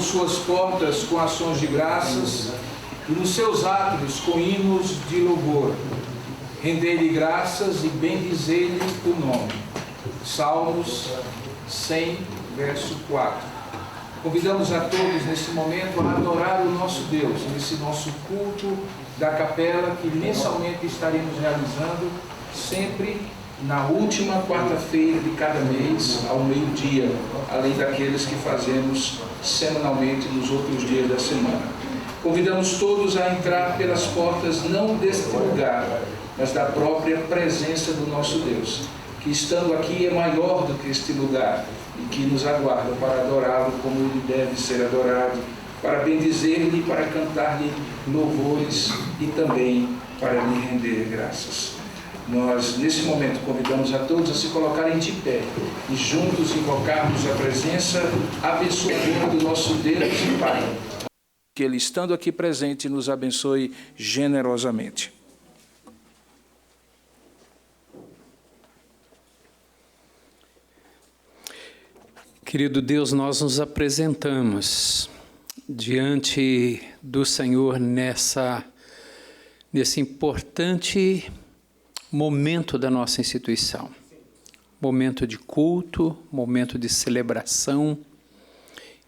suas portas com ações de graças e nos seus átrios com hinos de louvor. Rendei-lhe graças e bendizei-lhe o nome. Salmos 100, verso 4. Convidamos a todos nesse momento a adorar o nosso Deus, nesse nosso culto da capela que mensalmente estaremos realizando, sempre na última quarta-feira de cada mês, ao meio-dia, além daqueles que fazemos semanalmente nos outros dias da semana. Convidamos todos a entrar pelas portas não deste lugar, mas da própria presença do nosso Deus, que estando aqui é maior do que este lugar e que nos aguarda para adorá-lo como ele deve ser adorado, para bendizer-lhe, para cantar-lhe louvores e também para lhe render graças. Nós, nesse momento, convidamos a todos a se colocarem de pé e juntos invocarmos a presença abençoadora do nosso Deus e Pai. Que Ele, estando aqui presente, nos abençoe generosamente. Querido Deus, nós nos apresentamos diante do Senhor nesse importante momento da nossa instituição. Momento de culto, momento de celebração.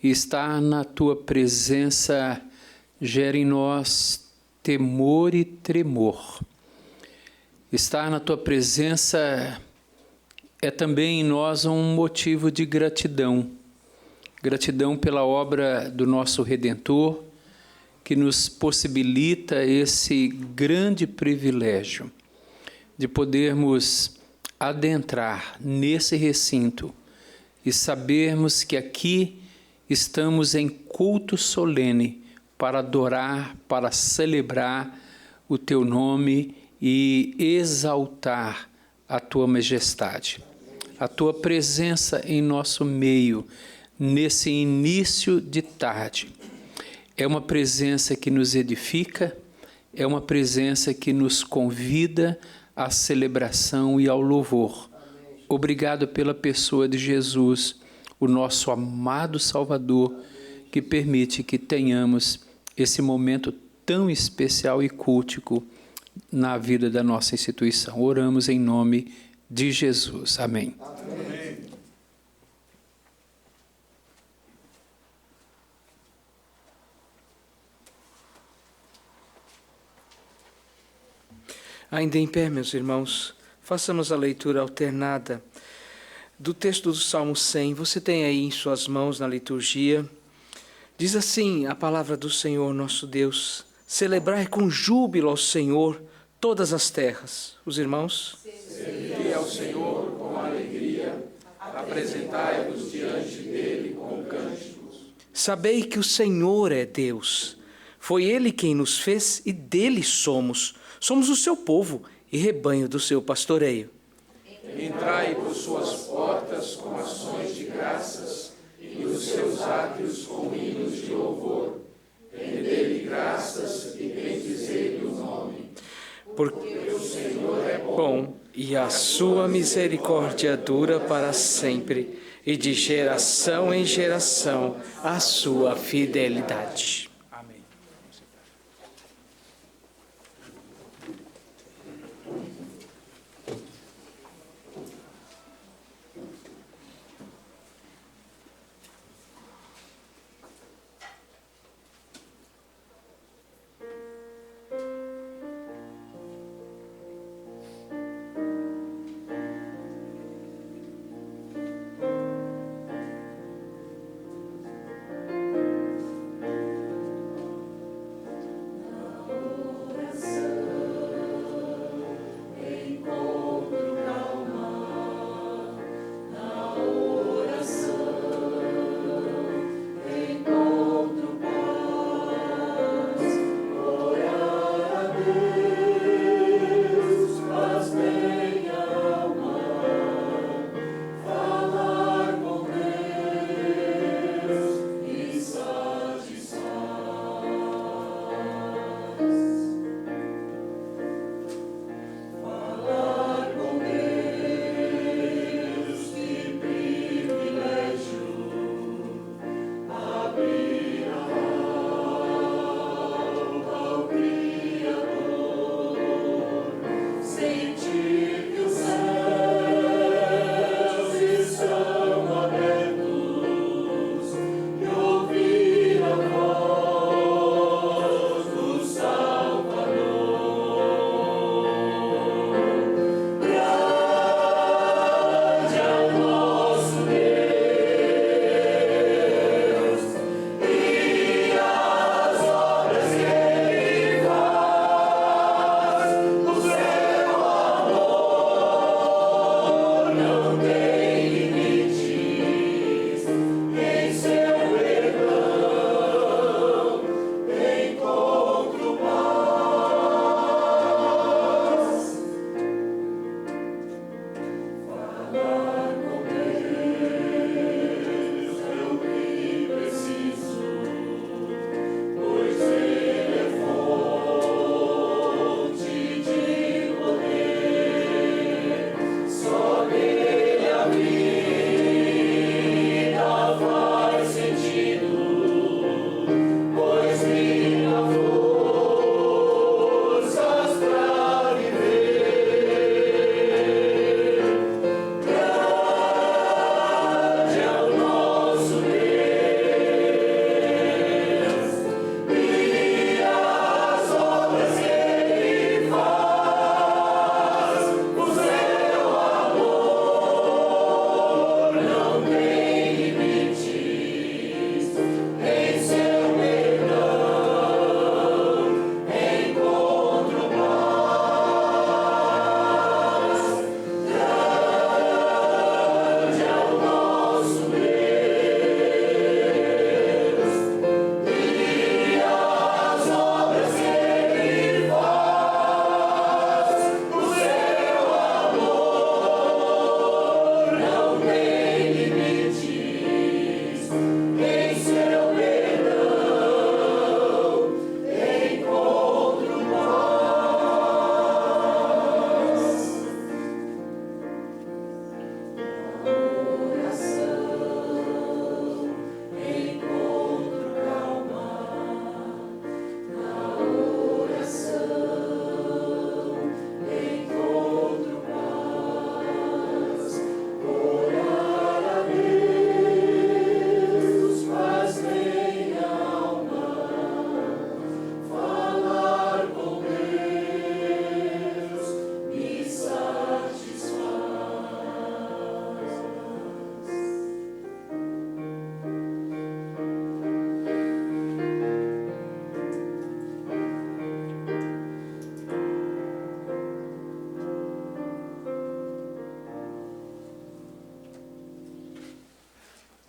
E estar na Tua presença gera em nós temor e tremor. Estar na Tua presença é também em nós um motivo de gratidão. Gratidão pela obra do nosso Redentor, que nos possibilita esse grande privilégio de podermos adentrar nesse recinto e sabermos que aqui estamos em culto solene para adorar, para celebrar o Teu nome e exaltar a Tua majestade. A Tua presença em nosso meio, nesse início de tarde, é uma presença que nos edifica, é uma presença que nos convida à celebração e ao louvor. Obrigado pela pessoa de Jesus, o nosso amado Salvador, que permite que tenhamos esse momento tão especial e cultico na vida da nossa instituição. Oramos em nome de Jesus. Amém. Amém. Ainda em pé, meus irmãos, façamos a leitura alternada do texto do Salmo 100. Você tem aí em suas mãos na liturgia. Diz assim a palavra do Senhor nosso Deus: celebrai com júbilo ao Senhor todas as terras. Os irmãos? Servi ao Senhor com alegria, apresentai-vos diante dele com cânticos. Sabei que o Senhor é Deus. Foi Ele quem nos fez e dele somos. Somos o seu povo e rebanho do seu pastoreio. Entrai por suas portas com ações de graças e os seus átrios com hinos de louvor. Rendei-lhe graças e bendizei-lhe o nome. Porque o Senhor é bom e a sua misericórdia dura para sempre, e de geração em geração a sua fidelidade.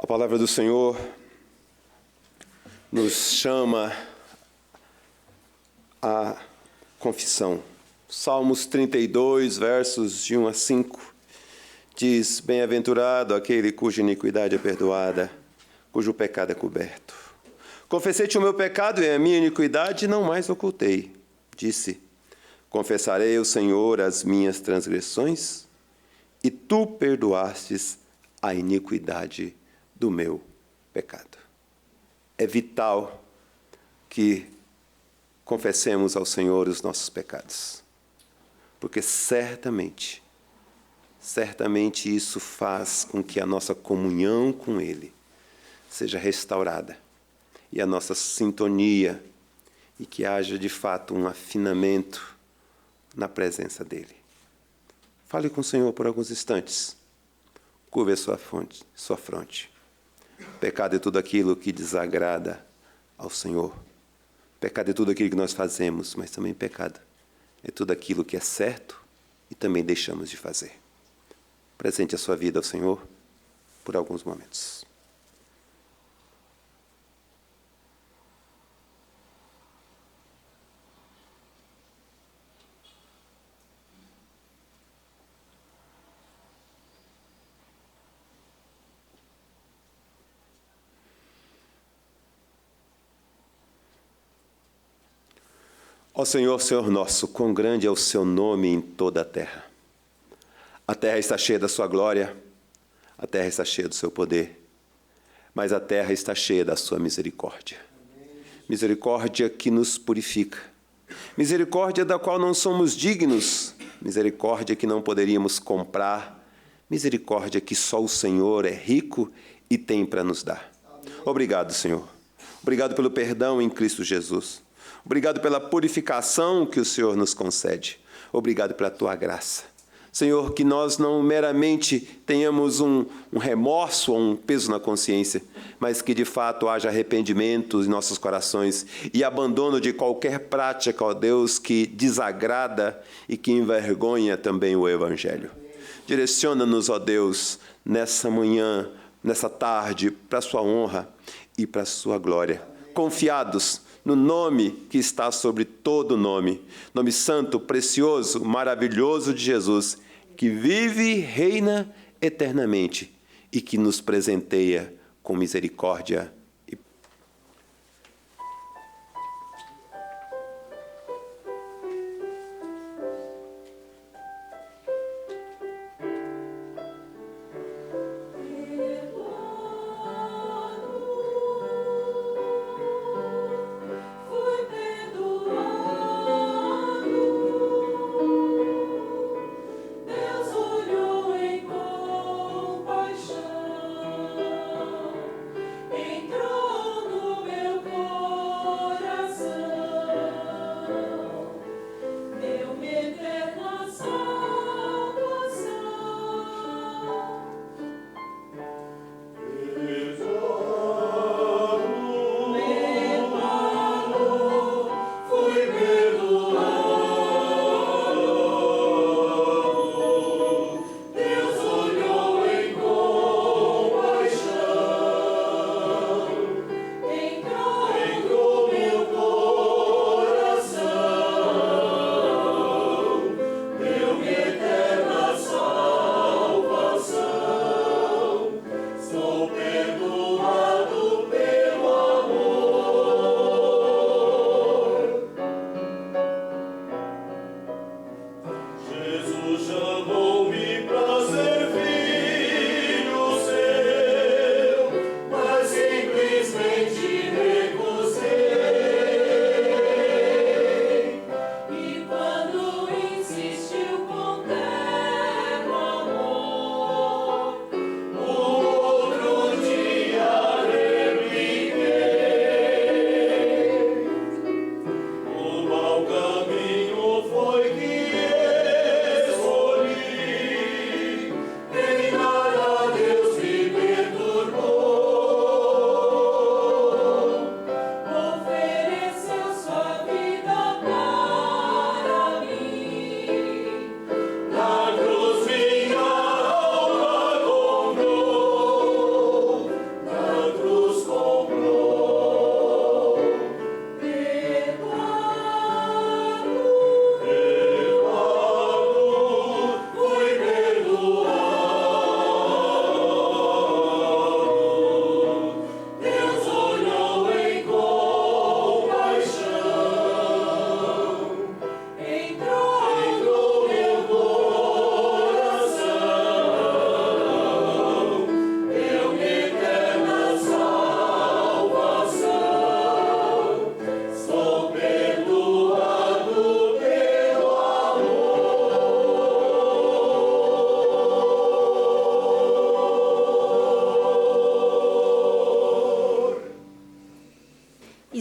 A palavra do Senhor nos chama à confissão. Salmos 32, versos de 1 a 5, diz: Bem-aventurado aquele cuja iniquidade é perdoada, cujo pecado é coberto. Confessei-te o meu pecado e a minha iniquidade não mais ocultei. Disse: Confessarei ao Senhor as minhas transgressões, e tu perdoastes a iniquidade do meu pecado. É vital que confessemos ao Senhor os nossos pecados, porque certamente isso faz com que a nossa comunhão com Ele seja restaurada e a nossa sintonia, e que haja de fato um afinamento na presença dEle. Fale com o Senhor por alguns instantes. Curve a sua fronte. Pecado é tudo aquilo que desagrada ao Senhor. Pecado é tudo aquilo que nós fazemos, mas também pecado é tudo aquilo que é certo e também deixamos de fazer. Presente a sua vida ao Senhor por alguns momentos. Ó Senhor, Senhor nosso, quão grande é o seu nome em toda a terra. A terra está cheia da sua glória, a terra está cheia do seu poder, mas a terra está cheia da sua misericórdia. Misericórdia que nos purifica, misericórdia da qual não somos dignos, misericórdia que não poderíamos comprar, misericórdia que só o Senhor é rico e tem para nos dar. Obrigado, Senhor. Obrigado pelo perdão em Cristo Jesus. Obrigado pela purificação que o Senhor nos concede. Obrigado pela tua graça. Senhor, que nós não meramente tenhamos um remorso ou um peso na consciência, mas que de fato haja arrependimento em nossos corações e abandono de qualquer prática, ó Deus, que desagrada e que envergonha também o Evangelho. Direciona-nos, ó Deus, nessa manhã, nessa tarde, para a sua honra e para a sua glória. Confiados no nome que está sobre todo nome, nome santo, precioso, maravilhoso de Jesus, que vive e reina eternamente e que nos presenteia com misericórdia e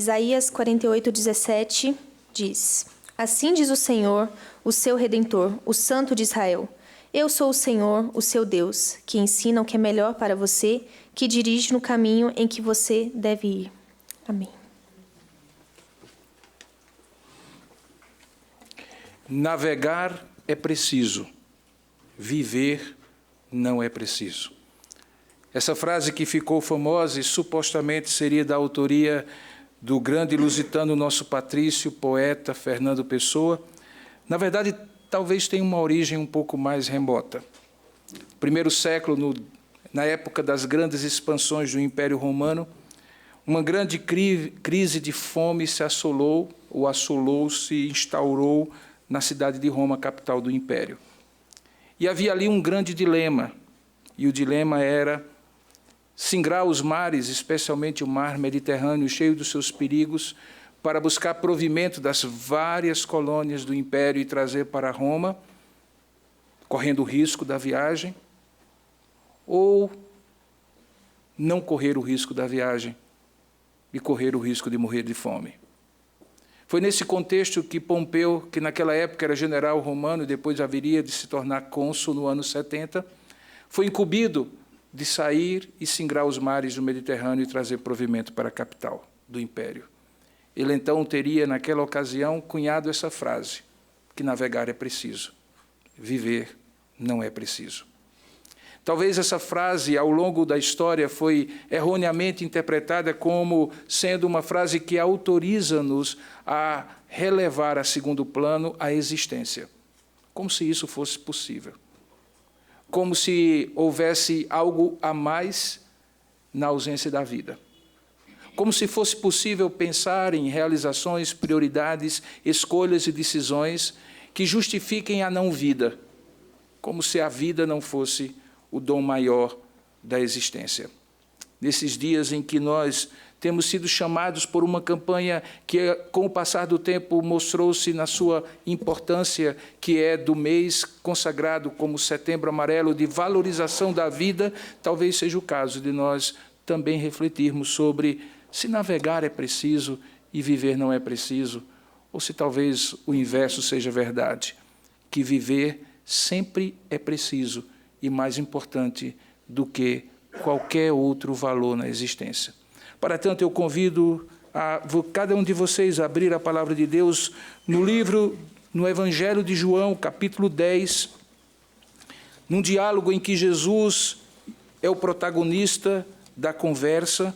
Isaías 48:17 diz: Assim diz o Senhor, o seu Redentor, o Santo de Israel: Eu sou o Senhor, o seu Deus, que ensina o que é melhor para você, que dirige no caminho em que você deve ir. Amém. Navegar é preciso, viver não é preciso. Essa frase que ficou famosa e supostamente seria da autoria do grande lusitano nosso patrício, poeta Fernando Pessoa, na verdade, talvez tenha uma origem um pouco mais remota. Primeiro século, na época das grandes expansões do Império Romano, uma grande crise de fome se assolou, ou assolou-se, instaurou na cidade de Roma, capital do Império. E havia ali um grande dilema, e o dilema era singrar os mares, especialmente o mar Mediterrâneo, cheio dos seus perigos, para buscar provimento das várias colônias do Império e trazer para Roma, correndo o risco da viagem, ou não correr o risco da viagem e correr o risco de morrer de fome. Foi nesse contexto que Pompeu, que naquela época era general romano e depois haveria de se tornar cônsul no ano 70, foi incumbido de sair e singrar os mares do Mediterrâneo e trazer provimento para a capital do Império. Ele então teria, naquela ocasião, cunhado essa frase, que navegar é preciso, viver não é preciso. Talvez essa frase, ao longo da história, foi erroneamente interpretada como sendo uma frase que autoriza-nos a relevar a segundo plano a existência, como se isso fosse possível. como se houvesse algo a mais na ausência da vida. Como se fosse possível pensar em realizações, prioridades, escolhas e decisões que justifiquem a não-vida, como se a vida não fosse o dom maior da existência. Nesses dias em que nós temos sido chamados por uma campanha que, com o passar do tempo, mostrou-se na sua importância, que é do mês consagrado como Setembro Amarelo, de valorização da vida, talvez seja o caso de nós também refletirmos sobre se navegar é preciso e viver não é preciso, ou se talvez o inverso seja verdade, que viver sempre é preciso e mais importante do que qualquer outro valor na existência. Para tanto, eu convido cada um de vocês a abrir a palavra de Deus no Evangelho de João, capítulo 10, num diálogo em que Jesus é o protagonista da conversa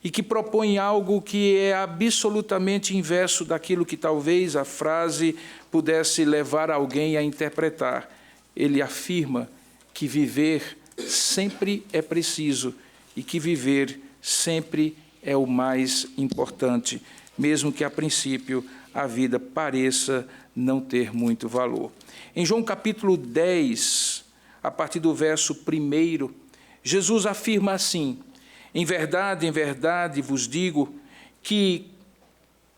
e que propõe algo que é absolutamente inverso daquilo que talvez a frase pudesse levar alguém a interpretar. Ele afirma que viver sempre é preciso e que viver sempre é o mais importante, mesmo que a princípio a vida pareça não ter muito valor. Em João capítulo 10, a partir do verso 1, Jesus afirma assim: em verdade vos digo que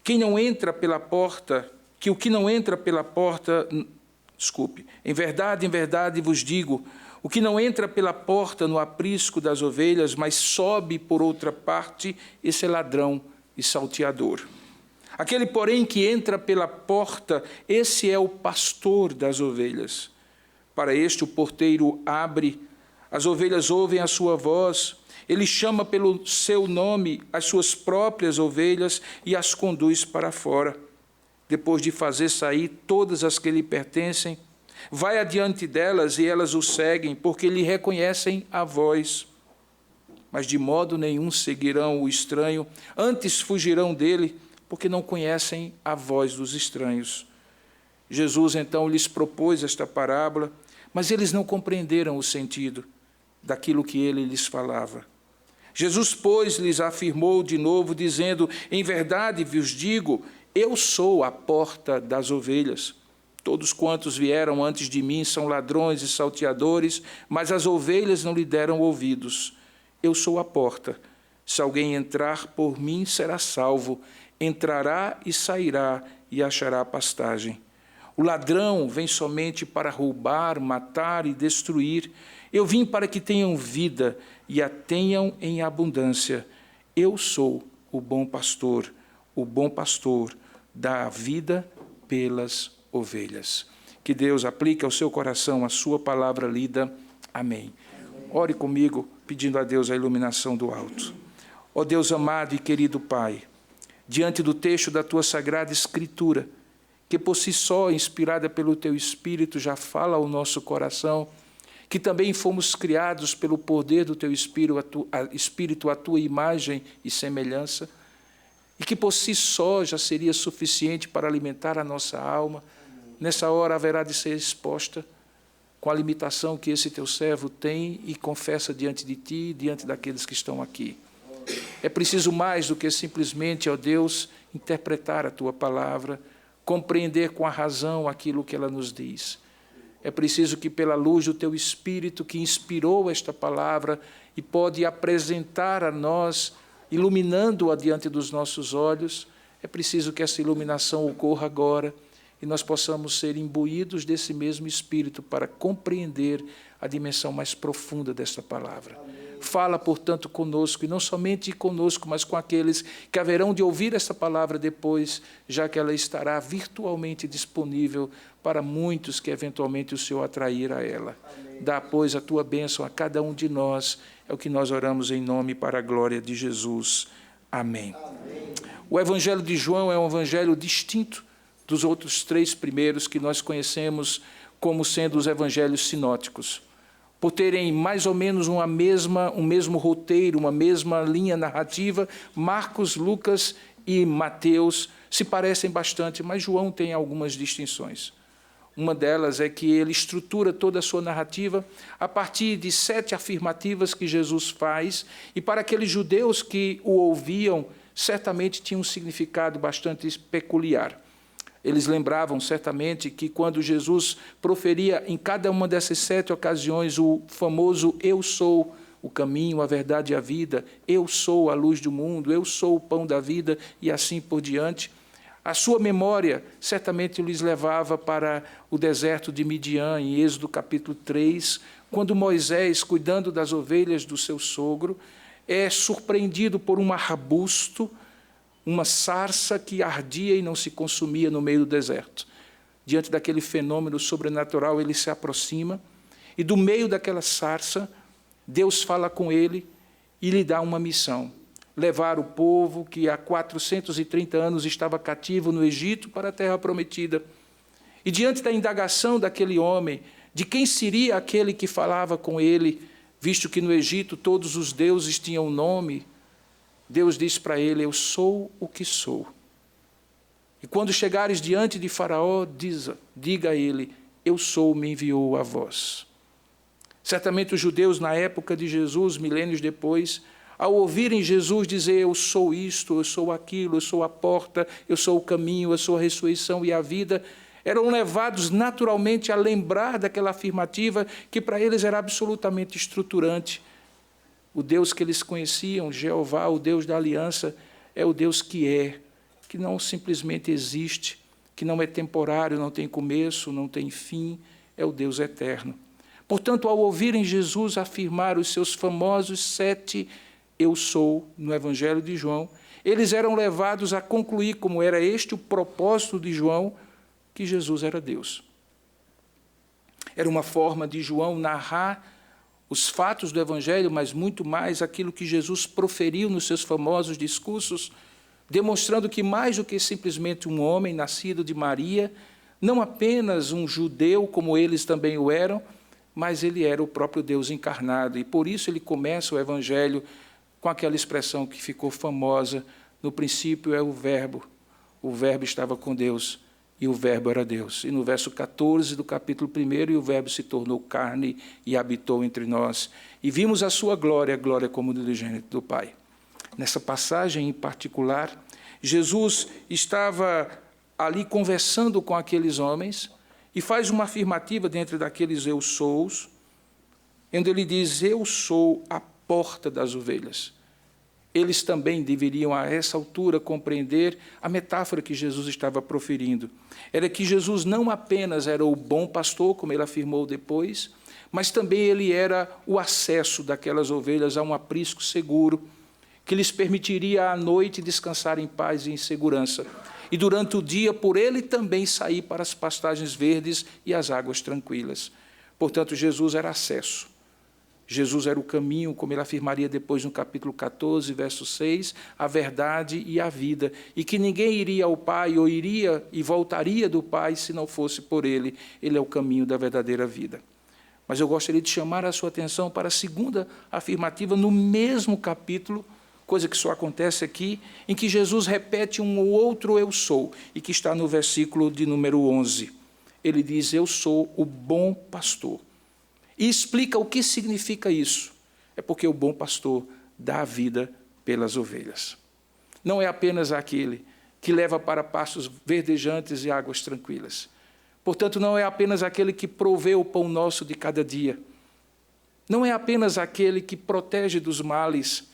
o que não entra pela porta, em verdade vos digo, o que não entra pela porta no aprisco das ovelhas, mas sobe por outra parte, esse é ladrão e salteador. Aquele, porém, que entra pela porta, esse é o pastor das ovelhas. Para este o porteiro abre, as ovelhas ouvem a sua voz, ele chama pelo seu nome as suas próprias ovelhas e as conduz para fora. Depois de fazer sair todas as que lhe pertencem, vai adiante delas e elas o seguem, porque lhe reconhecem a voz. Mas de modo nenhum seguirão o estranho, antes fugirão dele, porque não conhecem a voz dos estranhos. Jesus então lhes propôs esta parábola, mas eles não compreenderam o sentido daquilo que ele lhes falava. Jesus, pois, lhes afirmou de novo, dizendo: em verdade vos digo, eu sou a porta das ovelhas. Todos quantos vieram antes de mim são ladrões e salteadores, mas as ovelhas não lhe deram ouvidos. Eu sou a porta. Se alguém entrar por mim, será salvo. Entrará e sairá e achará pastagem. O ladrão vem somente para roubar, matar e destruir. Eu vim para que tenham vida e a tenham em abundância. Eu sou o bom pastor dá a vida pelas ovelhas. Que Deus aplique ao seu coração a sua palavra lida. Amém. Ore comigo, pedindo a Deus a iluminação do alto. Ó Deus amado e querido Pai, diante do texto da tua sagrada Escritura, que por si só, inspirada pelo teu Espírito, já fala ao nosso coração, que também fomos criados pelo poder do teu Espírito, a tua imagem e semelhança, e que por si só já seria suficiente para alimentar a nossa alma, nessa hora haverá de ser exposta com a limitação que esse teu servo tem e confessa diante de ti e diante daqueles que estão aqui. É preciso mais do que simplesmente, ó Deus, interpretar a tua palavra, compreender com a razão aquilo que ela nos diz. É preciso que, pela luz do teu Espírito, que inspirou esta palavra e pode apresentar a nós, iluminando-a diante dos nossos olhos, é preciso que essa iluminação ocorra agora e nós possamos ser imbuídos desse mesmo Espírito para compreender a dimensão mais profunda desta palavra. Amém. Fala, portanto, conosco, e não somente conosco, mas com aqueles que haverão de ouvir esta palavra depois, já que ela estará virtualmente disponível para muitos que eventualmente o Senhor atrair a ela. Amém. Dá, pois, a tua bênção a cada um de nós, é o que nós oramos em nome para a glória de Jesus. Amém. Amém. O Evangelho de João é um evangelho distinto dos outros três primeiros que nós conhecemos como sendo os evangelhos sinóticos, por terem mais ou menos um mesmo roteiro, uma mesma linha narrativa. Marcos, Lucas e Mateus se parecem bastante, mas João tem algumas distinções. Uma delas é que ele estrutura toda a sua narrativa a partir de 7 afirmativas que Jesus faz, e para aqueles judeus que o ouviam, certamente tinha um significado bastante peculiar. Eles lembravam certamente que quando Jesus proferia em cada uma dessas 7 ocasiões o famoso "Eu sou o caminho, a verdade e a vida", "Eu sou a luz do mundo", "Eu sou o pão da vida", e assim por diante, a sua memória certamente lhes levava para o deserto de Midian, em Êxodo capítulo 3, quando Moisés, cuidando das ovelhas do seu sogro, é surpreendido por um arbusto, uma sarça que ardia e não se consumia no meio do deserto. Diante daquele fenômeno sobrenatural, ele se aproxima, e do meio daquela sarça, Deus fala com ele e lhe dá uma missão: levar o povo que há 430 anos estava cativo no Egito para a terra prometida. E diante da indagação daquele homem, de quem seria aquele que falava com ele, visto que no Egito todos os deuses tinham nome, Deus diz para ele: "Eu sou o que sou. E quando chegares diante de Faraó, diga a ele: eu sou, me enviou a vós." Certamente os judeus na época de Jesus, milênios depois, ao ouvirem Jesus dizer: "Eu sou isto, eu sou aquilo, eu sou a porta, eu sou o caminho, eu sou a ressurreição e a vida", eram levados naturalmente a lembrar daquela afirmativa que para eles era absolutamente estruturante. O Deus que eles conheciam, Jeová, o Deus da aliança, é o Deus que não simplesmente existe, que não é temporário, não tem começo, não tem fim, é o Deus eterno. Portanto, ao ouvirem Jesus afirmar os seus famosos 7 "Eu sou" no Evangelho de João, eles eram levados a concluir, como era este o propósito de João, que Jesus era Deus. Era uma forma de João narrar os fatos do Evangelho, mas muito mais aquilo que Jesus proferiu nos seus famosos discursos, demonstrando que mais do que simplesmente um homem nascido de Maria, não apenas um judeu como eles também o eram, mas ele era o próprio Deus encarnado. E por isso ele começa o Evangelho com aquela expressão que ficou famosa: "No princípio é o Verbo estava com Deus, e o Verbo era Deus." E no verso 14 do capítulo 1, "E o Verbo se tornou carne e habitou entre nós, e vimos a sua glória, glória como do unigênito do Pai." Nessa passagem em particular, Jesus estava ali conversando com aqueles homens e faz uma afirmativa dentro daqueles "eu sous", onde ele diz: "Eu sou a porta das ovelhas." Eles também deveriam, a essa altura, compreender a metáfora que Jesus estava proferindo. Era que Jesus não apenas era o bom pastor, como ele afirmou depois, mas também ele era o acesso daquelas ovelhas a um aprisco seguro, que lhes permitiria à noite descansar em paz e em segurança, e durante o dia por ele também sair para as pastagens verdes e as águas tranquilas. Portanto, Jesus era acesso. Jesus era o caminho, como ele afirmaria depois no capítulo 14, verso 6, a verdade e a vida, e que ninguém iria ao Pai, ou iria e voltaria do Pai, se não fosse por ele. Ele é o caminho da verdadeira vida. Mas eu gostaria de chamar a sua atenção para a segunda afirmativa, no mesmo capítulo, coisa que só acontece aqui, em que Jesus repete um ou outro "eu sou", e que está no versículo de número 11. Ele diz: "Eu sou o bom pastor." E explica o que significa isso. É porque o bom pastor dá a vida pelas ovelhas. Não é apenas aquele que leva para pastos verdejantes e águas tranquilas. Portanto, não é apenas aquele que provê o pão nosso de cada dia. Não é apenas aquele que protege dos males,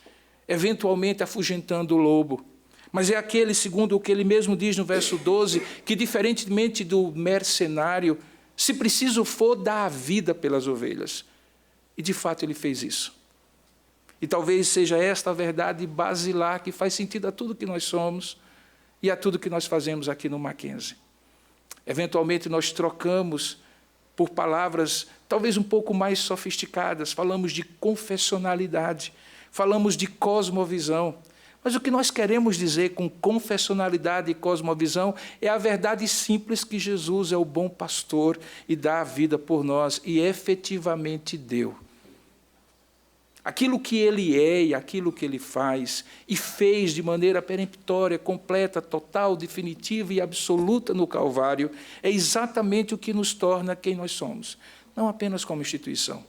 eventualmente afugentando o lobo. Mas é aquele, segundo o que ele mesmo diz no verso 12, que diferentemente do mercenário, se preciso for, dá a vida pelas ovelhas. E de fato ele fez isso. E talvez seja esta a verdade basilar que faz sentido a tudo que nós somos e a tudo que nós fazemos aqui no Mackenzie. Eventualmente nós trocamos por palavras talvez um pouco mais sofisticadas, falamos de confessionalidade, falamos de cosmovisão. Mas o que nós queremos dizer com confessionalidade e cosmovisão é a verdade simples que Jesus é o bom pastor e dá a vida por nós, e efetivamente deu. aquilo que ele é e aquilo que ele faz e fez de maneira peremptória, completa, total, definitiva e absoluta no Calvário, é exatamente o que nos torna quem nós somos. Não apenas como instituição,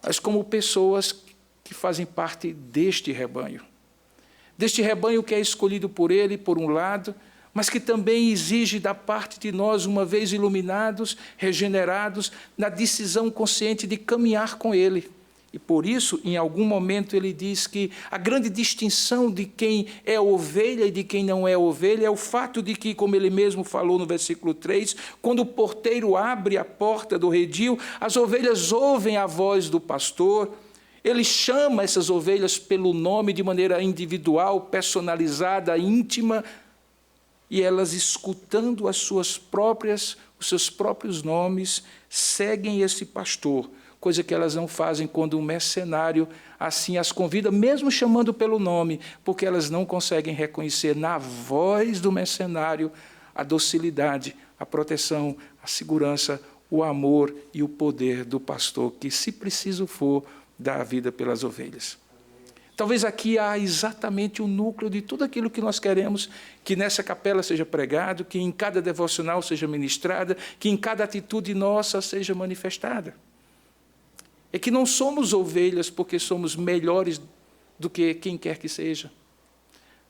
mas como pessoas que fazem parte deste rebanho. Deste rebanho que é escolhido por ele, por um lado, mas que também exige da parte de nós, uma vez iluminados, regenerados, na decisão consciente de caminhar com ele. E por isso, em algum momento, ele diz que a grande distinção de quem é ovelha e de quem não é ovelha é o fato de que, como ele mesmo falou no versículo 3, quando o porteiro abre a porta do redil, as ovelhas ouvem a voz do pastor. Ele chama essas ovelhas pelo nome de maneira individual, personalizada, íntima, e elas, escutando os seus próprios nomes, seguem esse pastor, coisa que elas não fazem quando um mercenário assim as convida, mesmo chamando pelo nome, porque elas não conseguem reconhecer na voz do mercenário a docilidade, a proteção, a segurança, o amor e o poder do pastor, que, se preciso for, dá a vida pelas ovelhas. Talvez aqui há exatamente o núcleo de tudo aquilo que nós queremos que nessa capela seja pregado, que em cada devocional seja ministrada, que em cada atitude nossa seja manifestada. É que não somos ovelhas porque somos melhores do que quem quer que seja,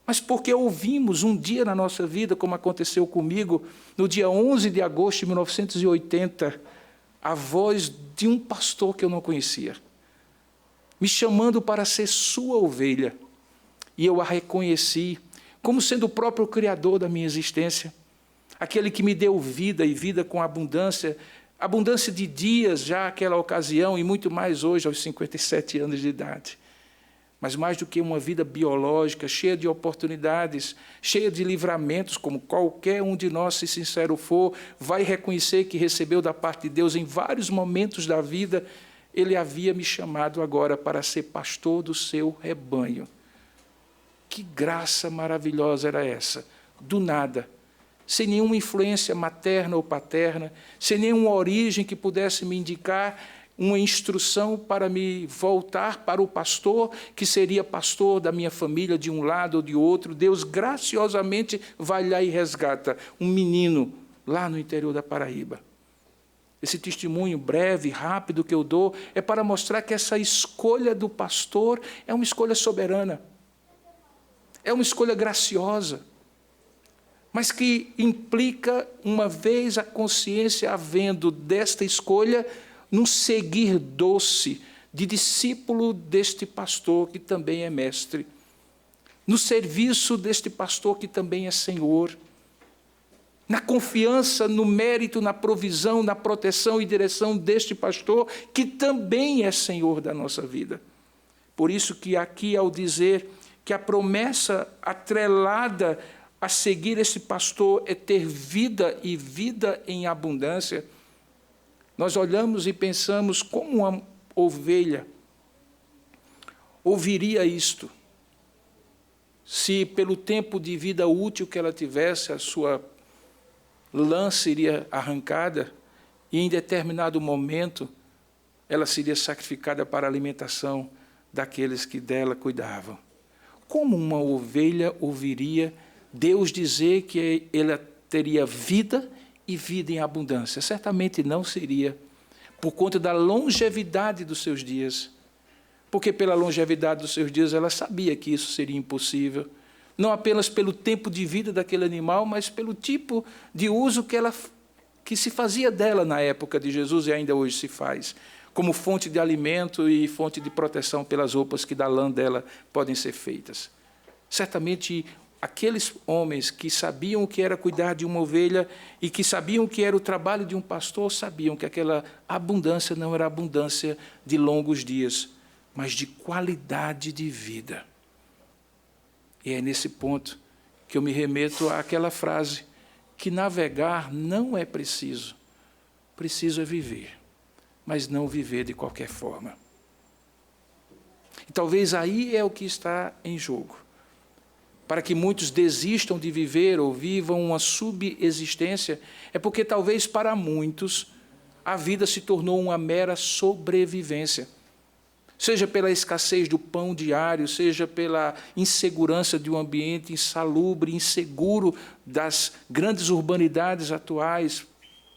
mas porque ouvimos um dia na nossa vida, como aconteceu comigo, no dia 11 de agosto de 1980, a voz de um pastor que eu não conhecia, me chamando para ser sua ovelha. E eu a reconheci como sendo o próprio Criador da minha existência, aquele que me deu vida e vida com abundância de dias já naquela ocasião e muito mais hoje, aos 57 anos de idade. Mas mais do que uma vida biológica, cheia de oportunidades, cheia de livramentos, como qualquer um de nós, se sincero for, vai reconhecer que recebeu da parte de Deus em vários momentos da vida. Ele havia me chamado agora para ser pastor do seu rebanho. Que graça maravilhosa era essa! Do nada, sem nenhuma influência materna ou paterna, sem nenhuma origem que pudesse me indicar uma instrução para me voltar para o pastor, que seria pastor da minha família, de um lado ou de outro. Deus graciosamente vai lá e resgata um menino lá no interior da Paraíba. Esse testemunho breve, rápido que eu dou, é para mostrar que essa escolha do pastor é uma escolha soberana, é uma escolha graciosa, mas que implica, uma vez a consciência havendo desta escolha, num seguir doce de discípulo deste pastor, que também é mestre, no serviço deste pastor, que também é Senhor, na confiança, no mérito, na provisão, na proteção e direção deste pastor, que também é Senhor da nossa vida. Por isso que aqui, ao dizer que a promessa atrelada a seguir esse pastor é ter vida e vida em abundância, nós olhamos e pensamos como uma ovelha ouviria isto, se pelo tempo de vida útil que ela tivesse, a sua lã seria arrancada e em determinado momento ela seria sacrificada para a alimentação daqueles que dela cuidavam. Como uma ovelha ouviria Deus dizer que ela teria vida e vida em abundância? Certamente não seria, por conta da longevidade dos seus dias, porque pela longevidade dos seus dias ela sabia que isso seria impossível, não apenas pelo tempo de vida daquele animal, mas pelo tipo de uso que se fazia dela na época de Jesus e ainda hoje se faz, como fonte de alimento e fonte de proteção pelas roupas que da lã dela podem ser feitas. Certamente, aqueles homens que sabiam o que era cuidar de uma ovelha e que sabiam o que era o trabalho de um pastor, sabiam que aquela abundância não era abundância de longos dias, mas de qualidade de vida. E é nesse ponto que eu me remeto àquela frase, que navegar não é preciso, preciso é viver, mas não viver de qualquer forma. E talvez aí é o que está em jogo, para que muitos desistam de viver ou vivam uma subexistência, é porque talvez para muitos a vida se tornou uma mera sobrevivência. seja pela escassez do pão diário, seja pela insegurança de um ambiente insalubre, inseguro das grandes urbanidades atuais,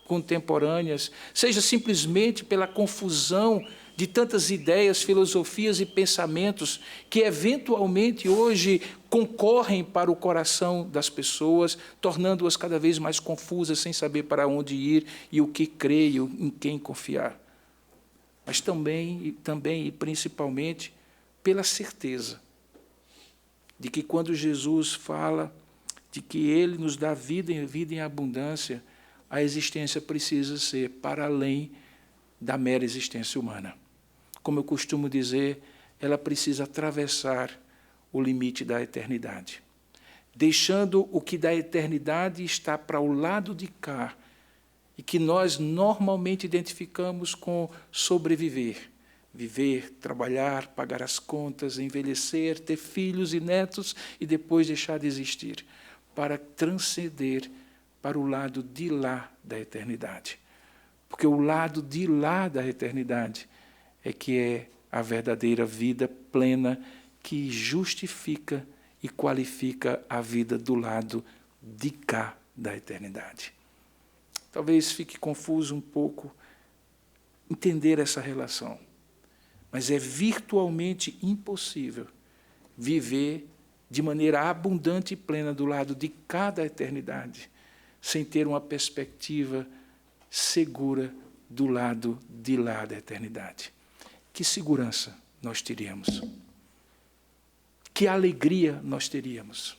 contemporâneas, seja simplesmente pela confusão de tantas ideias, filosofias e pensamentos que eventualmente hoje concorrem para o coração das pessoas, tornando-as cada vez mais confusas, sem saber para onde ir e o que crer e em quem confiar. Mas também e principalmente pela certeza de que quando Jesus fala de que Ele nos dá vida em abundância, a existência precisa ser para além da mera existência humana. Como eu costumo dizer, ela precisa atravessar o limite da eternidade, deixando o que da eternidade está para o lado de cá, e que nós normalmente identificamos com sobreviver, viver, trabalhar, pagar as contas, envelhecer, ter filhos e netos e depois deixar de existir, para transcender para o lado de lá da eternidade. Porque o lado de lá da eternidade é que é a verdadeira vida plena que justifica e qualifica a vida do lado de cá da eternidade. Talvez fique confuso um pouco entender essa relação, mas é virtualmente impossível viver de maneira abundante e plena do lado de cada eternidade, sem ter uma perspectiva segura do lado de lá da eternidade. Que segurança nós teríamos? Que alegria nós teríamos?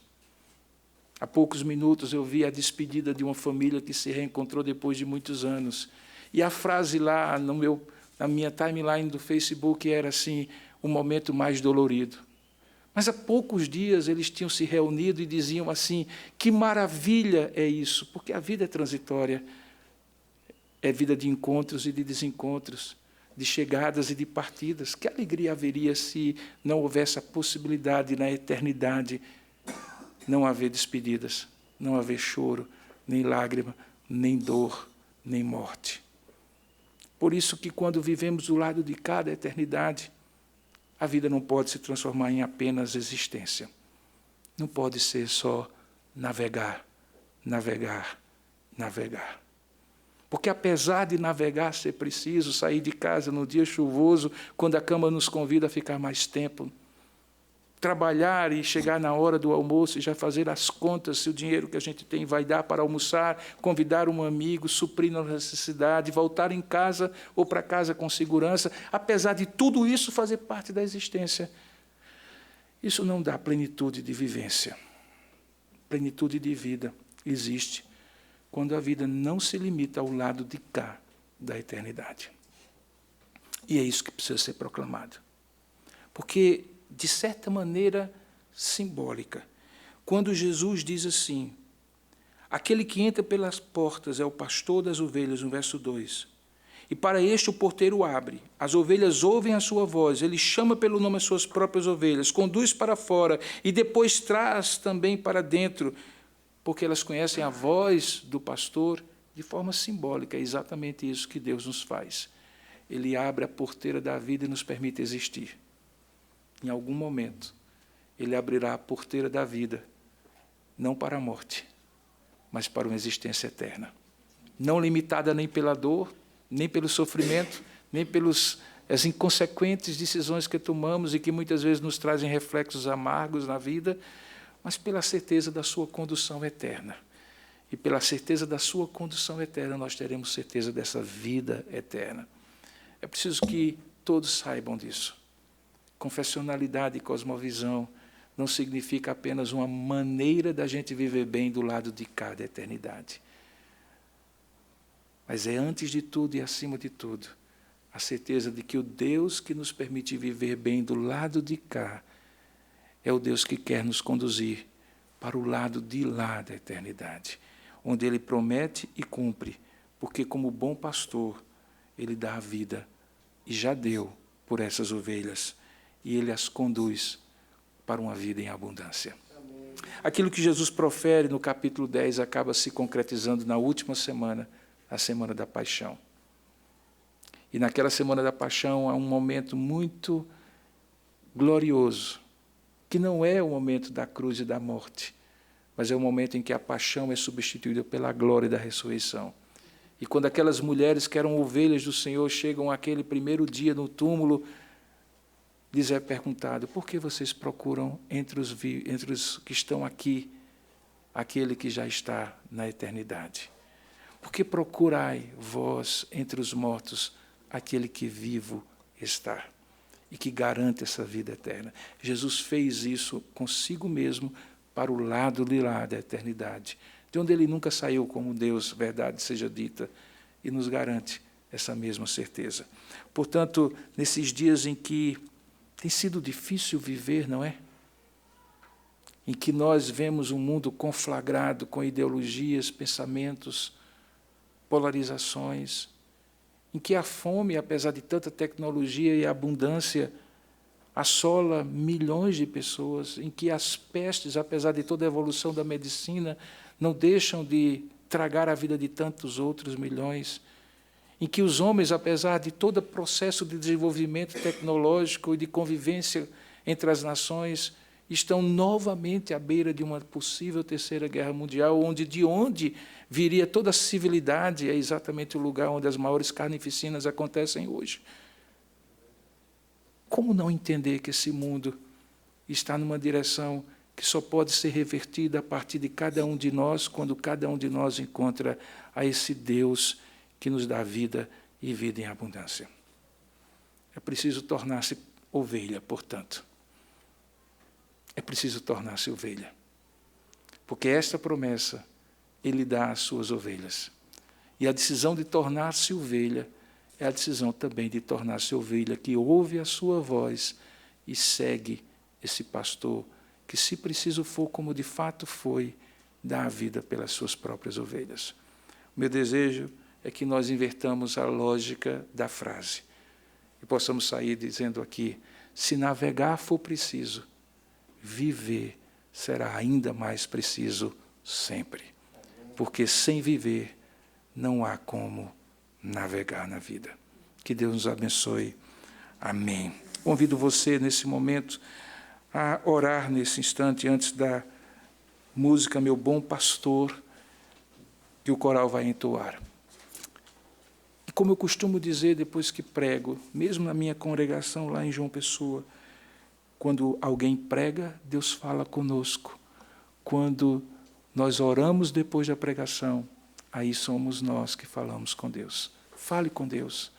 Há poucos minutos eu vi a despedida de uma família que se reencontrou depois de muitos anos. E a frase lá na minha timeline do Facebook era assim, o momento mais dolorido. Mas há poucos dias eles tinham se reunido e diziam assim, que maravilha é isso, porque a vida é transitória. É vida de encontros e de desencontros, de chegadas e de partidas. Que alegria haveria se não houvesse a possibilidade na eternidade não haver despedidas, não haver choro, nem lágrima, nem dor, nem morte. Por isso que quando vivemos do lado de cada eternidade, a vida não pode se transformar em apenas existência. Não pode ser só navegar, navegar, navegar. Porque apesar de navegar ser preciso, sair de casa no dia chuvoso, quando a cama nos convida a ficar mais tempo, trabalhar e chegar na hora do almoço e já fazer as contas se o dinheiro que a gente tem vai dar para almoçar, convidar um amigo, suprir a necessidade, voltar em casa ou para casa com segurança, apesar de tudo isso fazer parte da existência. Isso não dá plenitude de vivência. Plenitude de vida existe quando a vida não se limita ao lado de cá da eternidade. E é isso que precisa ser proclamado. Porque, de certa maneira simbólica, quando Jesus diz assim, aquele que entra pelas portas é o pastor das ovelhas, no verso 2, e para este o porteiro abre, as ovelhas ouvem a sua voz, ele chama pelo nome as suas próprias ovelhas, conduz para fora e depois traz também para dentro, porque elas conhecem a voz do pastor de forma simbólica. É exatamente isso que Deus nos faz. Ele abre a porteira da vida e nos permite existir. Em algum momento, Ele abrirá a porteira da vida, não para a morte, mas para uma existência eterna. Não limitada nem pela dor, nem pelo sofrimento, nem pelas inconsequentes decisões que tomamos e que muitas vezes nos trazem reflexos amargos na vida, mas pela certeza da sua condução eterna. E pela certeza da sua condução eterna, nós teremos certeza dessa vida eterna. É preciso que todos saibam disso. Confessionalidade e cosmovisão não significa apenas uma maneira da gente viver bem do lado de cá da eternidade. Mas é, antes de tudo e acima de tudo, a certeza de que o Deus que nos permite viver bem do lado de cá é o Deus que quer nos conduzir para o lado de lá da eternidade, onde Ele promete e cumpre, porque como bom pastor, Ele dá a vida e já deu por essas ovelhas, e Ele as conduz para uma vida em abundância. Amém. Aquilo que Jesus profere no capítulo 10 acaba se concretizando na última semana, a semana da paixão. E naquela semana da paixão há um momento muito glorioso, que não é o momento da cruz e da morte, mas é o momento em que a paixão é substituída pela glória da ressurreição. E quando aquelas mulheres que eram ovelhas do Senhor chegam aquele primeiro dia no túmulo, lhes é perguntado: por que vocês procuram entre os que estão aqui aquele que já está na eternidade? Por que procurai vós entre os mortos aquele que vivo está e que garante essa vida eterna? Jesus fez isso consigo mesmo para o lado de lá da eternidade, de onde ele nunca saiu, como Deus, verdade seja dita, e nos garante essa mesma certeza. Portanto, nesses dias em que tem sido difícil viver, não é? Em que nós vemos um mundo conflagrado com ideologias, pensamentos, polarizações, em que a fome, apesar de tanta tecnologia e abundância, assola milhões de pessoas, em que as pestes, apesar de toda a evolução da medicina, não deixam de tragar a vida de tantos outros milhões, em que os homens, apesar de todo o processo de desenvolvimento tecnológico e de convivência entre as nações, estão novamente à beira de uma possível terceira guerra mundial, de onde viria toda a civilidade, é exatamente o lugar onde as maiores carnificinas acontecem hoje. Como não entender que esse mundo está numa direção que só pode ser revertida a partir de cada um de nós, quando cada um de nós encontra a esse Deus que nos dá vida e vida em abundância? É preciso tornar-se ovelha, portanto. É preciso tornar-se ovelha. Porque esta promessa ele dá às suas ovelhas. E a decisão de tornar-se ovelha é a decisão também de tornar-se ovelha que ouve a sua voz e segue esse pastor que, se preciso for, como de fato foi, dá a vida pelas suas próprias ovelhas. O meu desejo é que nós invertamos a lógica da frase e possamos sair dizendo aqui: se navegar for preciso, viver será ainda mais preciso sempre. Porque sem viver não há como navegar na vida. Que Deus nos abençoe. Amém. Convido você, nesse momento, a orar nesse instante, antes da música Meu Bom Pastor, que o coral vai entoar. E como eu costumo dizer depois que prego, mesmo na minha congregação lá em João Pessoa, quando alguém prega, Deus fala conosco. Quando nós oramos depois da pregação, aí somos nós que falamos com Deus. Fale com Deus.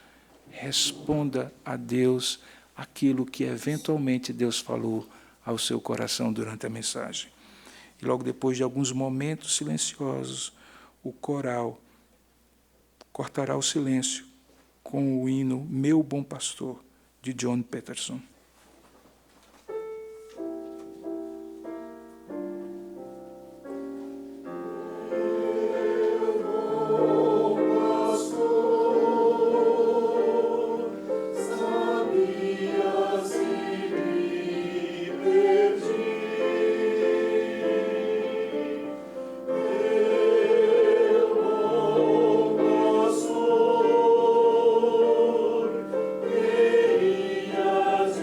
Responda a Deus aquilo que eventualmente Deus falou ao seu coração durante a mensagem. E logo depois de alguns momentos silenciosos, o coral cortará o silêncio com o hino Meu Bom Pastor, de John Peterson. As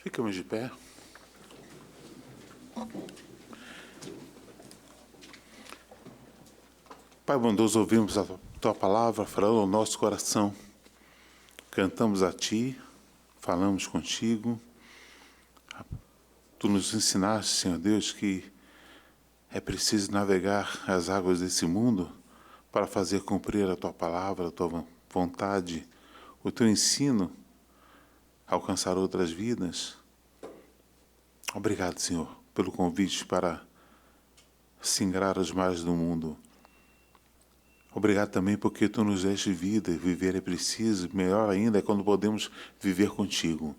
Ficamos de pé. Pai bondoso, ouvimos a Tua palavra falando ao nosso coração. Cantamos a Ti, falamos contigo. Tu nos ensinaste, Senhor Deus, que é preciso navegar as águas desse mundo para fazer cumprir a Tua palavra, a Tua vontade, o Teu ensino, alcançar outras vidas. Obrigado, Senhor, pelo convite para singrar os mares do mundo. Obrigado também porque Tu nos deste vida, e viver é preciso, melhor ainda é quando podemos viver contigo.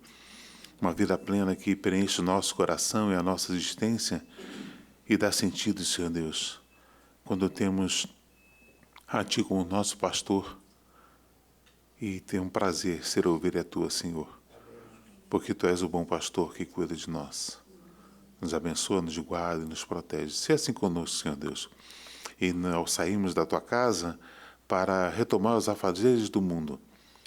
Uma vida plena que preenche o nosso coração e a nossa existência e dá sentido, Senhor Deus, quando temos a Ti como nosso pastor e tem um prazer ser ovelha Tua, Senhor, porque Tu és o bom pastor que cuida de nós. Nos abençoa, nos guarda e nos protege. Se assim conosco, Senhor Deus. E ao sairmos da Tua casa para retomar os afazeres do mundo,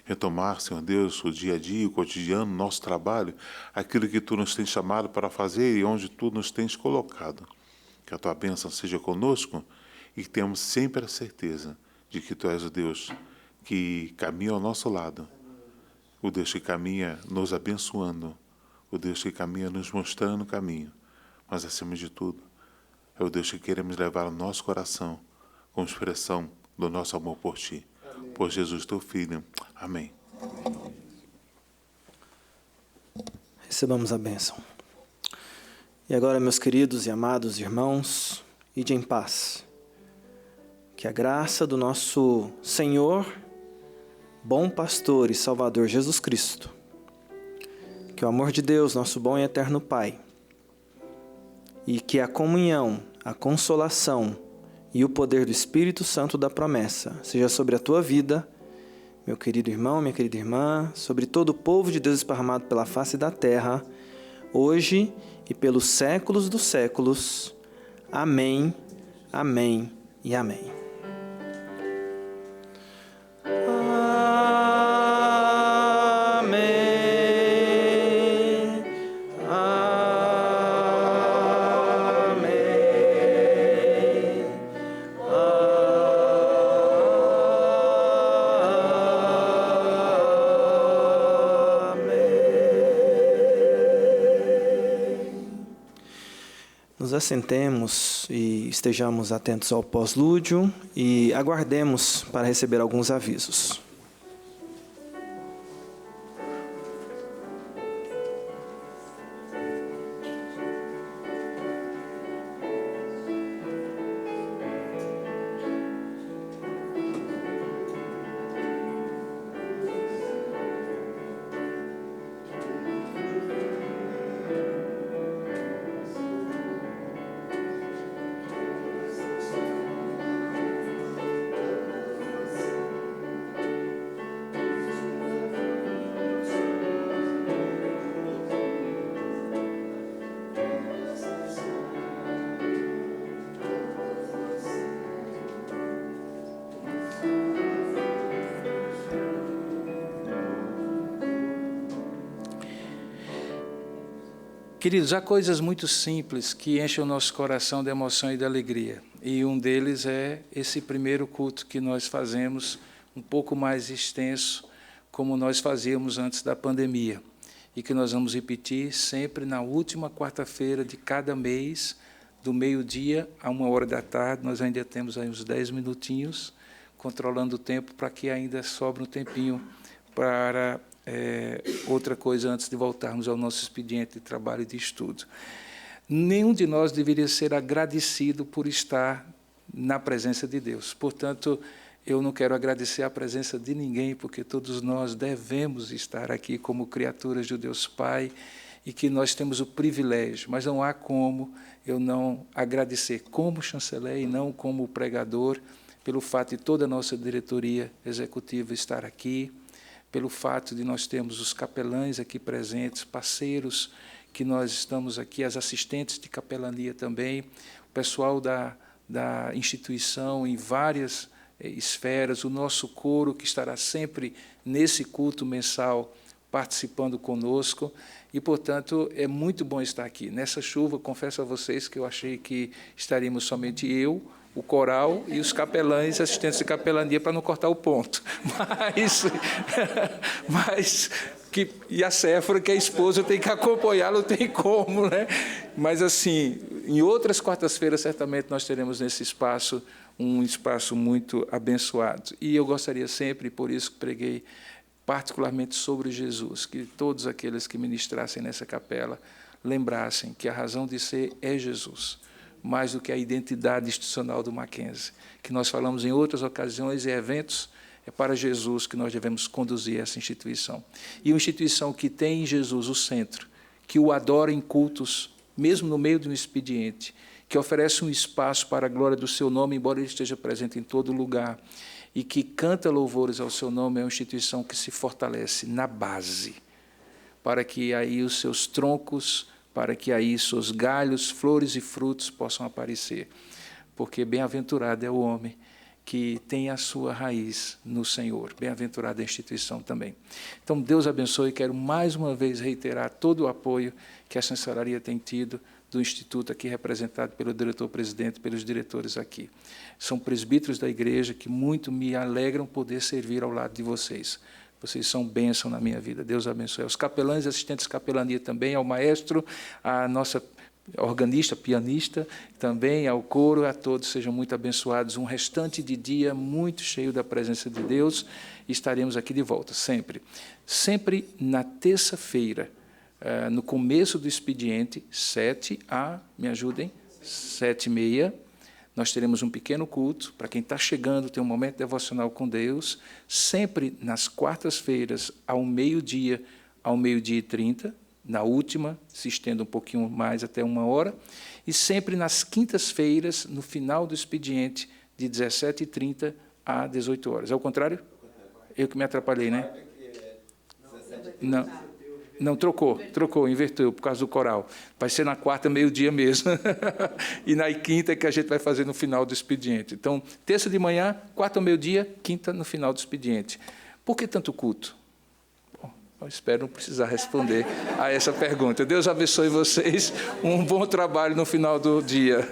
retomar, Senhor Deus, o dia a dia, o cotidiano, o nosso trabalho, aquilo que Tu nos tens chamado para fazer e onde Tu nos tens colocado. Que a Tua bênção seja conosco e que tenhamos sempre a certeza de que Tu és o Deus que caminha ao nosso lado, o Deus que caminha nos abençoando, o Deus que caminha nos mostrando o caminho, mas acima de tudo, é o Deus que queremos levar ao nosso coração com expressão do nosso amor por Ti. Amém. Por Jesus, Teu Filho. Amém. Recebamos a bênção. E agora, meus queridos e amados irmãos, ide em paz. Que a graça do nosso Senhor, bom pastor e Salvador Jesus Cristo, que o amor de Deus, nosso bom e eterno Pai, e que a comunhão, a consolação e o poder do Espírito Santo da promessa seja sobre a tua vida, meu querido irmão, minha querida irmã, sobre todo o povo de Deus esparramado pela face da terra, hoje e pelos séculos dos séculos. Amém, amém e amém. Nos assentemos e estejamos atentos ao pós-lúdio e aguardemos para receber alguns avisos. Queridos, há coisas muito simples que enchem o nosso coração de emoção e de alegria. E um deles é esse primeiro culto que nós fazemos, um pouco mais extenso, como nós fazíamos antes da pandemia. E que nós vamos repetir sempre na última quarta-feira de cada mês, do meio-dia a 13h. Nós ainda temos aí uns 10 minutinhos, controlando o tempo para que ainda sobre um tempinho para outra coisa antes de voltarmos ao nosso expediente de trabalho e de estudo. Nenhum de nós deveria ser agradecido por estar na presença de Deus. Portanto, eu não quero agradecer a presença de ninguém, porque todos nós devemos estar aqui como criaturas de Deus Pai e que nós temos o privilégio, mas não há como eu não agradecer como chanceler e não como pregador, pelo fato de toda a nossa diretoria executiva estar aqui, pelo fato de nós termos os capelães aqui presentes, parceiros que nós estamos aqui, as assistentes de capelania também, o pessoal da instituição em várias esferas, o nosso coro que estará sempre nesse culto mensal participando conosco, e, portanto, é muito bom estar aqui. Nessa chuva, confesso a vocês que eu achei que estaríamos somente eu, o coral e os capelães, assistentes de capelania, para não cortar o ponto. E a Séfora, que é a esposa, tem que acompanhar, não tem como, né? Mas, assim, em outras quartas-feiras, certamente, nós teremos nesse espaço um espaço muito abençoado. E eu gostaria sempre, por isso que preguei particularmente sobre Jesus, que todos aqueles que ministrassem nessa capela lembrassem que a razão de ser é Jesus, mais do que a identidade institucional do Mackenzie, que nós falamos em outras ocasiões e eventos. É para Jesus que nós devemos conduzir essa instituição. E uma instituição que tem em Jesus o centro, que o adora em cultos, mesmo no meio de um expediente, que oferece um espaço para a glória do seu nome, embora ele esteja presente em todo lugar, e que canta louvores ao seu nome, é uma instituição que se fortalece na base, para que aí os seus troncos, para que aí seus galhos, flores e frutos possam aparecer. Porque bem-aventurado é o homem que tem a sua raiz no Senhor. Bem-aventurada a instituição também. Então, Deus abençoe. Quero mais uma vez reiterar todo o apoio que a chancelaria tem tido do Instituto, aqui representado pelo diretor-presidente, pelos diretores aqui. São presbíteros da igreja que muito me alegram poder servir ao lado de vocês. Vocês são bênção na minha vida. Deus abençoe. Aos capelães e assistentes de capelania também, ao maestro, à nossa organista, pianista, também ao coro, a todos sejam muito abençoados. Um restante de dia muito cheio da presença de Deus. Estaremos aqui de volta, sempre. Sempre na terça-feira, no começo do expediente, 7h30, nós teremos um pequeno culto. Para quem está chegando, tem um momento devocional com Deus. Sempre nas quartas-feiras, ao meio-dia e 30, na última, se estende um pouquinho mais, até 1h, e sempre nas quintas-feiras, no final do expediente, de 17h30 a 18h. É o contrário? Eu que me atrapalhei, né? Não, trocou, inverteu, por causa do coral. Vai ser na quarta, meio-dia mesmo. E na quinta é que a gente vai fazer no final do expediente. Então, terça de manhã, quarta ao meio-dia, quinta no final do expediente. Por que tanto culto? Bom, eu espero não precisar responder a essa pergunta. Deus abençoe vocês. Um bom trabalho no final do dia.